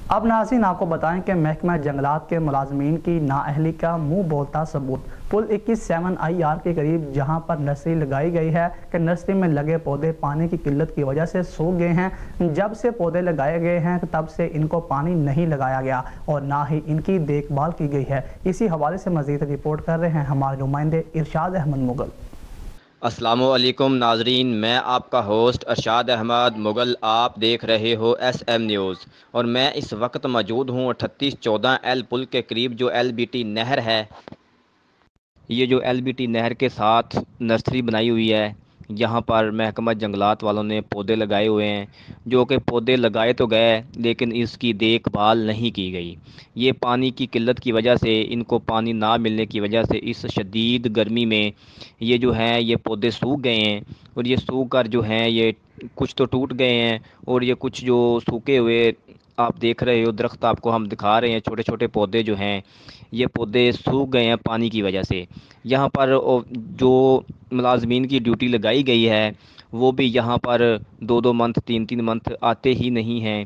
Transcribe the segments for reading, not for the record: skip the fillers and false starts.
اب ناظرین آپ کو بتائیں کہ محکمہ جنگلات کے ملازمین کی نااہلی کا منہ بولتا ثبوت پل 21/7 IR کے قریب جہاں پر نرسری لگائی گئی ہے کہ نرسری میں لگے پودے پانی کی قلت کی وجہ سے سوکھ گئے ہیں۔ جب سے پودے لگائے گئے ہیں تب سے ان کو پانی نہیں لگایا گیا اور نہ ہی ان کی دیکھ بھال کی گئی ہے۔ اسی حوالے سے مزید رپورٹ کر رہے ہیں ہمارے نمائندے ارشاد احمد مغل۔ السلام علیکم ناظرین، میں آپ کا ہوسٹ ارشاد احمد مغل، آپ دیکھ رہے ہو SM نیوز، اور میں اس وقت موجود ہوں 3814L پل کے قریب جو LBT نہر ہے۔ یہ جو LBT نہر کے ساتھ نرسری بنائی ہوئی ہے، یہاں پر محکمہ جنگلات والوں نے پودے لگائے ہوئے ہیں، جو کہ پودے لگائے تو گئے لیکن اس کی دیکھ بھال نہیں کی گئی۔ یہ پانی کی قلت کی وجہ سے، ان کو پانی نہ ملنے کی وجہ سے اس شدید گرمی میں یہ جو ہیں یہ پودے سوکھ گئے ہیں، اور یہ سوکھ کر جو ہیں یہ کچھ تو ٹوٹ گئے ہیں، اور یہ کچھ جو سوکھے ہوئے آپ دیکھ رہے ہو درخت آپ کو ہم دکھا رہے ہیں، چھوٹے چھوٹے پودے جو ہیں یہ پودے سوکھ گئے ہیں پانی کی وجہ سے۔ یہاں پر جو ملازمین کی ڈیوٹی لگائی گئی ہے وہ بھی یہاں پر 2 منتھ 3 منتھ آتے ہی نہیں ہیں،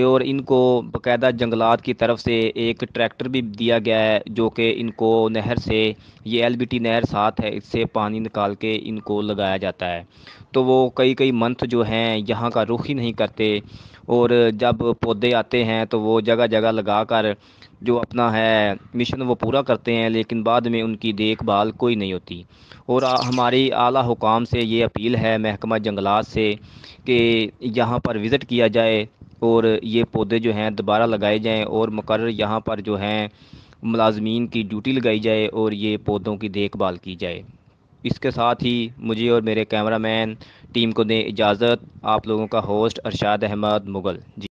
اور ان کو باقاعدہ جنگلات کی طرف سے ایک ٹریکٹر بھی دیا گیا ہے جو کہ ان کو نہر سے، یہ LBT نہر ساتھ ہے، اس سے پانی نکال کے ان کو لگایا جاتا ہے۔ تو وہ کئی منتھ جو ہیں یہاں کا رخ ہی نہیں کرتے، اور جب پودے آتے ہیں تو وہ جگہ جگہ لگا کر جو اپنا ہے مشن وہ پورا کرتے ہیں، لیکن بعد میں ان کی دیکھ بھال کوئی نہیں ہوتی۔ اور ہماری اعلیٰ حکام سے یہ اپیل ہے محکمہ جنگلات سے کہ یہاں پر وزٹ کیا جائے اور یہ پودے جو ہیں دوبارہ لگائے جائیں، اور مقرر یہاں پر جو ہیں ملازمین کی ڈیوٹی لگائی جائے اور یہ پودوں کی دیکھ بھال کی جائے۔ اس کے ساتھ ہی مجھے اور میرے کیمرہ مین ٹیم کو دیں اجازت۔ آپ لوگوں کا ہوسٹ ارشاد احمد مغل جی۔